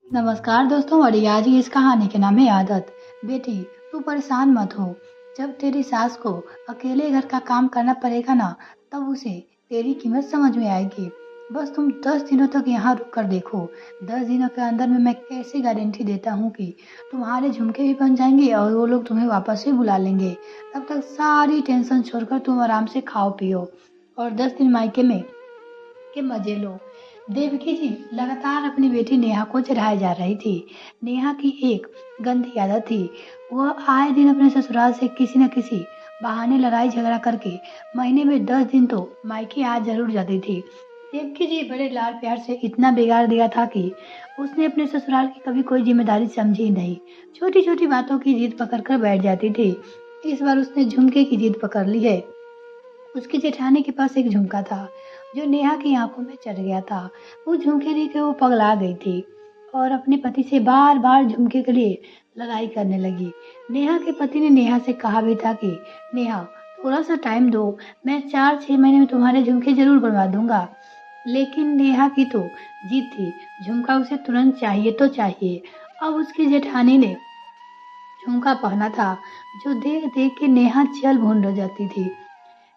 नमस्कार दोस्तों। और आज की इस कहानी के नाम है आदत। बेटी, तू परेशान मत हो। जब तेरी सास को अकेले घर का काम करना पड़ेगा ना, तब उसे तेरी कीमत समझ में आएगी। बस तुम 10 दिनों तक यहाँ रुक कर देखो। 10 दिनों के अंदर में मैं कैसी गारंटी देता हूँ कि तुम्हारे झुमके भी बन जाएंगे और वो लोग तुम्हें वापस भी बुला लेंगे। तब तक सारी टेंशन छोड़कर तुम आराम से खाओ पियो और 10 दिन मायके में के मजे लो। देवकी जी लगातार अपनी बेटी नेहा को चिढ़ाए जा रही थी। नेहा की एक गंदी आदत थी। वह आए दिन अपने ससुराल से किसी न किसी बहाने लड़ाई झगड़ा करके महीने में 10 दिन तो मायके आ जरूर जाती थी। देवकी जी बड़े लाड प्यार से इतना बिगाड़ दिया था कि उसने अपने ससुराल की कभी कोई जिम्मेदारी समझी ही नहीं। छोटी छोटी बातों की जिद पकड़ कर बैठ जाती थी। इस बार उसने झुमके की जिद पकड़ ली है। उसकी जेठानी के पास एक झुमका था जो नेहा की आंखों में चढ़ गया था। वो झुमके देख के वो पगला गई थी और अपने पति से बार बार झुमके के लिए लड़ाई करने लगी। नेहा के पति ने नेहा से कहा भी था कि नेहा, थोड़ा सा टाइम दो, मैं 4-6 महीने में तुम्हारे झुमके जरूर बनवा दूंगा। लेकिन नेहा की तो जिद थी, झुमका उसे तुरंत चाहिए तो चाहिए। अब उसकी जेठानी ने झुमका पहना था जो देख देख के नेहा जल भून रह जाती थी।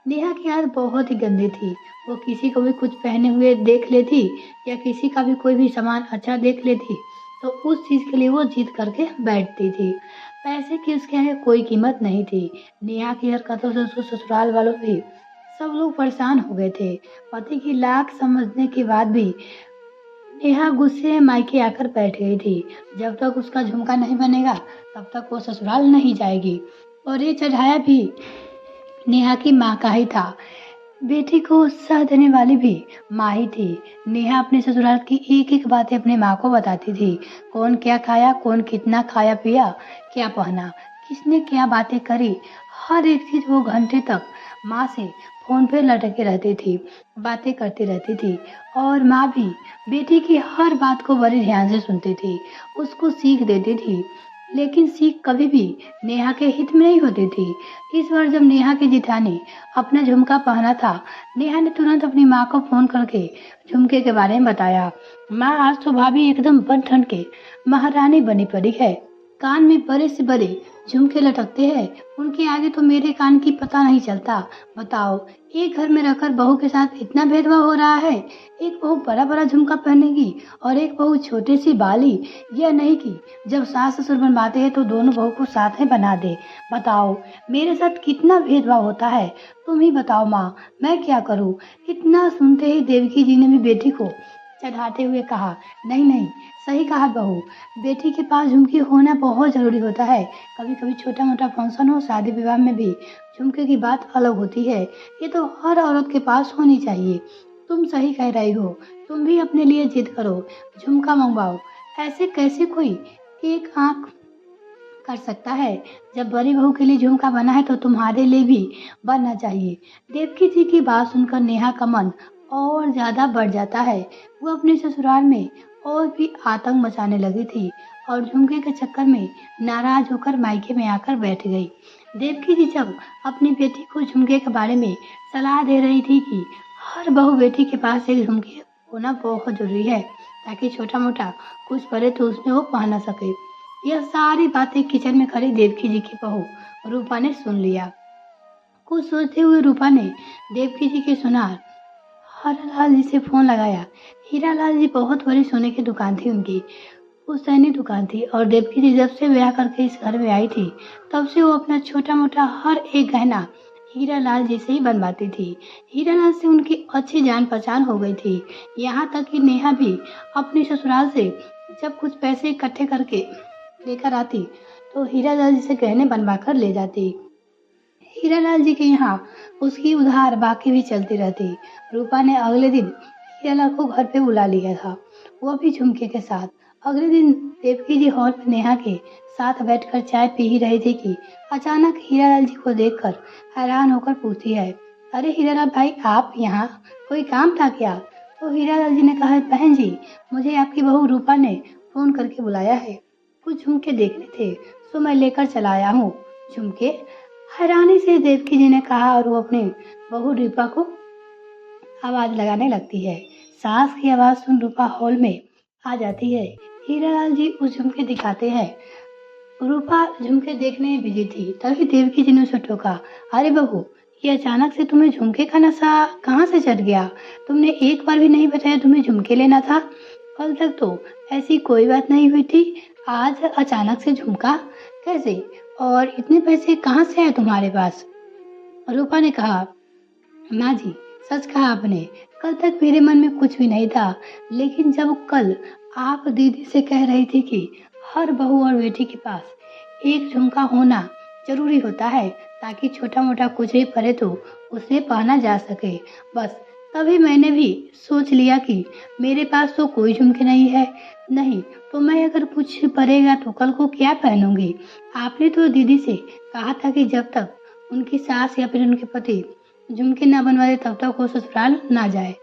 नेहा की आदत बहुत ही गंदी थी। वो किसी को भी कुछ पहने हुए देख लेती या किसी का भी कोई भी सामान अच्छा देख लेती तो उस चीज के लिए वो जिद करके बैठती थी। पैसे की उसके आगे कोई कीमत नहीं थी। नेहा की हरकतों से उसको ससुराल वालों भी सब लोग परेशान हो गए थे। पति की लाख समझने के बाद भी नेहा गुस्से में मायके आकर बैठ गई थी। जब तक उसका झुमका नहीं बनेगा तब तक वो ससुराल नहीं जाएगी। और ये चढ़ाया भी नेहा की माँ का ही था। बेटी को उत्साह देने वाली भी माँ ही थी। नेहा अपने ससुराल की एक एक बातें अपने माँ को बताती थी। कौन क्या खाया, कौन कितना खाया पिया, क्या पहना, किसने क्या बातें करी, हर एक चीज वो घंटे तक माँ से फोन पे लटके रहती थी, बातें करती रहती थी। और माँ भी बेटी की हर बात को बड़े ध्यान से सुनती थी, उसको सीख देती थी। लेकिन सीख कभी भी नेहा के हित में नहीं होती थी। इस बार जब नेहा की जिठानी अपना झुमका पहना था, नेहा ने तुरंत अपनी माँ को फोन करके झुमके के बारे में बताया। माँ, आज तो भाभी एकदम बन ठन के महारानी बनी पड़ी है। कान में बड़े से बड़े झुमके लटकते हैं, उनके आगे तो मेरे कान की पता नहीं चलता। बताओ, एक घर में रहकर बहू के साथ इतना भेदभाव हो रहा है। एक बहू बड़ा बड़ा झुमका पहनेगी और एक बहू छोटी सी बाली। यह नहीं कि जब सास ससुर बनवाते हैं तो दोनों बहू को साथ में बना दे। बताओ, मेरे साथ कितना भेदभाव होता है। तुम ही बताओ माँ, मैं क्या करूँ। इतना सुनते ही देवकी जी ने भी बेटी को चढ़ाते हुए कहा, नहीं नहीं, सही कहा बहू, बेटी के पास झुमकी होना बहुत जरूरी होता है। कभी कभी छोटा मोटा फंक्शन हो, शादी विवाह में भी झुमके की बात अलग होती है। ये तो हर औरत के पास होनी चाहिए। तुम सही कह रही हो, तुम भी अपने लिए जिद करो, झुमका मंगवाओ। ऐसे कैसे कोई एक आंख कर सकता है। जब बड़ी बहू के लिए झुमका बना है तो तुम्हारे लिए भी बनना चाहिए। देवकी जी की बात सुनकर नेहा का मन और ज्यादा बढ़ जाता है। वो अपने ससुराल में और भी आतंक मचाने लगी थी और झुमके के चक्कर में नाराज होकर मायके में आकर बैठ गई। देवकी जी जब अपनी बेटी को झुमके के बारे में सलाह दे रही थी कि हर बहू बेटी के पास एक झुमके होना बहुत जरूरी है ताकि छोटा मोटा कुछ पड़े तो उसमें वो पहना सके। यह सारी बातें किचन में खड़ी देवकी जी की बहू रूपा ने सुन लिया। कुछ सोचते हुए रूपा ने देवकी जी के सुनार हीरालाल जी से फोन लगाया। हीरालाल जी बहुत बड़ी सोने की दुकान थी उनकी। वो सैनी दुकान थी और देवकी जी जब से ब्याह करके इस घर में आई थी तब से वो अपना छोटा मोटा हर एक गहना हीरालाल जी से ही बनवाती थी। हीरालाल से उनकी अच्छी जान पहचान हो गई थी। यहाँ तक कि नेहा भी अपने ससुराल से जब कुछ पैसे इकट्ठे करके लेकर आती तो हीरालाल जी से गहने बनवा कर ले जाती। हीरालाल जी के यहाँ उसकी उधार बाकी भी चलती रहती। रूपा ने अगले दिन हीरालाल को घर पे बुला लिया था, वो भी झुमके के साथ। अगले दिन देवकी जी हॉल में नेहा के साथ बैठकर चाय पी ही रही थी कि अचानक हीरालाल जी को देखकर हैरान होकर पूछती है, अरे हीरालाल भाई, आप यहाँ, कोई काम था क्या? तो हीरालाल जी ने कहा, बहन जी, मुझे आपकी बहू रूपा ने फोन करके बुलाया है, कुछ झुमके देखने थे तो मैं लेकर चला आया हूँ। झुमके? हैरानी से देवकी जी ने कहा और वो अपने बहू रूपा को आवाज लगाने लगती है। सास की आवाज सुन रूपा हॉल में आ जाती है। हीरालाल जी उस झुमके दिखाते हैं। रूपा झुमके देखने में बिजी थी, तभी देवकी जी ने उसे टोका। अरे बहू, ये अचानक से तुम्हें झुमके का नशा कहाँ से चढ़ गया? तुमने एक बार भी नहीं बताया तुम्हें झुमके लेना था। कल तक तो ऐसी कोई बात नहीं हुई थी, आज अचानक से झुमका कैसे? और इतने पैसे कहाँ से आए तुम्हारे पास? रूपा ने कहा, माँ जी, सच कहा आपने। कल तक मेरे मन में कुछ भी नहीं था, लेकिन जब कल आप दीदी से कह रही थी कि हर बहू और बेटी के पास एक झुमका होना जरूरी होता है ताकि छोटा मोटा कुछ भी पड़े तो उसे पहना जा सके, बस तभी मैंने भी सोच लिया कि मेरे पास तो कोई झुमके नहीं है। नहीं तो मैं अगर कुछ पड़ेगा तो कल को क्या पहनूंगी? आपने तो दीदी से कहा था कि जब तक उनकी सास या फिर उनके पति झुमके ना बनवाए तब तक वो ससुराल ना जाए।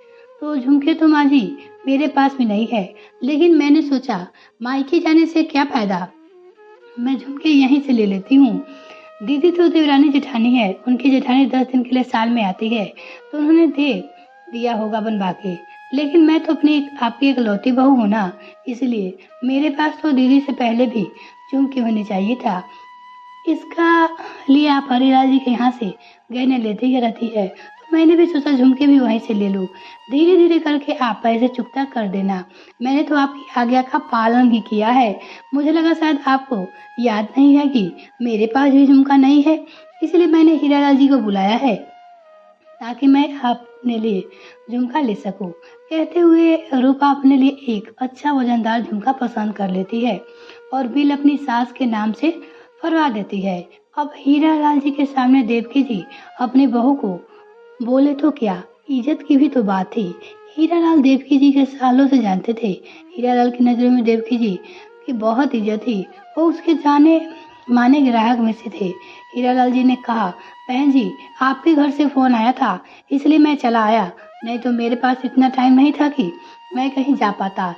तो झुमके तो माँ जी मेरे पास भी नहीं है, लेकिन मैंने सोचा मायके जाने से क्या फायदा, मैं झुमके यहीं से ले लेती हूँ। दीदी तो देवरानी जेठानी है, उनकी जेठानी 10 दिन के लिए साल में आती है, तो उन्होंने दे दिया होगा बनवा के। लेकिन मैं तो आपकी इकलौती बहू हूँ ना, इसलिए मेरे पास तो दीदी से पहले भी झुमके होने चाहिए था। इसका लिए आप हरिलाल जी के यहाँ से गहने लेती ही रहती है, तो मैंने भी सोचा झुमके भी वहीं से ले लूँ। धीरे धीरे करके आप पैसे चुकता कर देना। मैंने तो आपकी आज्ञा का पालन ही किया है। मुझे लगा शायद आपको याद नहीं है कि मेरे पास भी झुमका नहीं है, इसलिए मैंने हीरालाल जी को बुलाया है ताकि मैं अपने लिए झुमका ले सकूं। कहते हुए रूपा अपने लिए एक अच्छा वजनदार झुमका पसंद कर लेती है और बिल अपनी सास के नाम से फरवा देती है। अब हीरालाल जी के सामने देवकी जी अपनी बहू को बोले तो क्या, इज्जत की भी तो बात थी। हीरालाल देवकी जी के सालों से जानते थे। हीरालाल की नजरों में देवकी जी की बहुत इज्जत थी, वो उसके जाने माने ग्राहक में से थे। हीरालाल जी ने कहा, बहन जी आपके घर से फोन आया था इसलिए मैं चला आया, नहीं तो मेरे पास इतना टाइम नहीं था कि मैं कहीं जा पाता।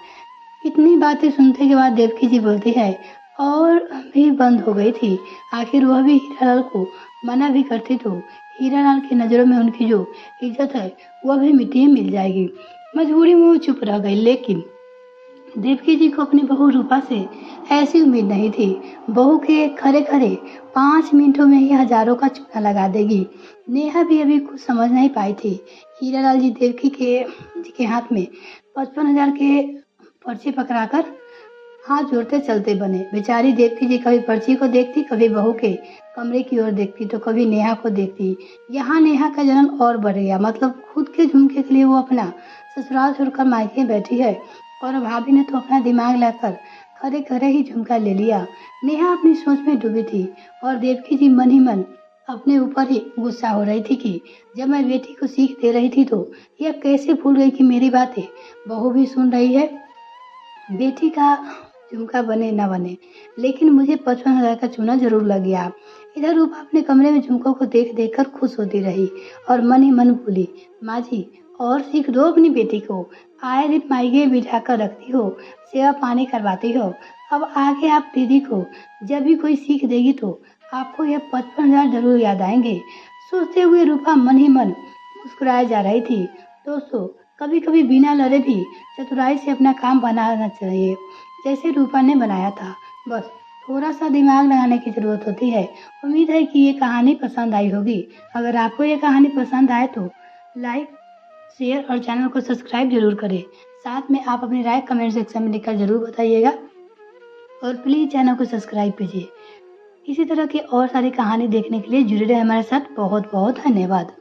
इतनी बातें सुनने के बाद देवकी जी बोलती है, और भी बंद हो गई थी। आखिर वह भी हीरालाल को मना भी करती तो हीरालाल की नज़रों में उनकी जो इज्जत है वह भी मिट्टी में मिल जाएगी। मजबूरी में वो चुप रह गई, लेकिन देवकी जी को अपनी बहू रूपा से ऐसी उम्मीद नहीं थी। बहू के खरे खरे 5 मिनटों में ही हजारों का चूना लगा देगी। नेहा भी अभी कुछ समझ नहीं पाई थी। हीरालाल जी देवकी के हाथ में 55,000 के पर्चे पकड़ाकर हाथ जोड़ते चलते बने। बेचारी देवकी जी कभी पर्ची को देखती, कभी बहू के कमरे की ओर देखती, तो कभी नेहा को देखती। यहाँ नेहा का जलन और बढ़ गया, मतलब खुद के झुमके के लिए वो अपना ससुराल छोड़कर मायके में बैठी है और भाभी ने तो अपना दिमाग लाकर खरे खरे ही झुमका ले लिया। नेहा अपनी सोच में डूबी थी और देवकी जी मन ही मन अपने ऊपर ही गुस्सा हो रही थी कि जब मैं बेटी को सीख दे रही थी तो यह कैसे भूल गई कि मेरी बातें बहू भी सुन रही है। बेटी का झुमका बने ना बने, लेकिन मुझे 55,000 का चूना जरूर लग गया। इधर रूपा अपने कमरे में झुमकों को देख देख कर खुश होती रही और मन ही मन बोली, माँ जी और सीख दो अपनी बेटी को। आए दिन मायके बिठा कर रखती हो, सेवा पानी करवाती हो, अब आगे आप दीदी को जब भी कोई सीख देगी तो आपको यह 55,000 जरूर याद आएंगे। सोचते हुए रूपा मन ही मन मुस्कुराए जा रही थी। दोस्तों, कभी कभी बिना लड़े भी चतुराई से अपना काम बनाना चाहिए, जैसे रूपा ने बनाया था। बस थोड़ा सा दिमाग लगाने की जरूरत होती है। उम्मीद है कि ये कहानी पसंद आई होगी। अगर आपको ये कहानी पसंद आए तो लाइक, शेयर और चैनल को सब्सक्राइब जरूर करें। साथ में आप अपनी राय कमेंट सेक्शन में लिखकर जरूर बताइएगा और प्लीज़ चैनल को सब्सक्राइब कीजिए। इसी तरह की और सारी कहानी देखने के लिए जुड़े रहे हमारे साथ। बहुत बहुत धन्यवाद।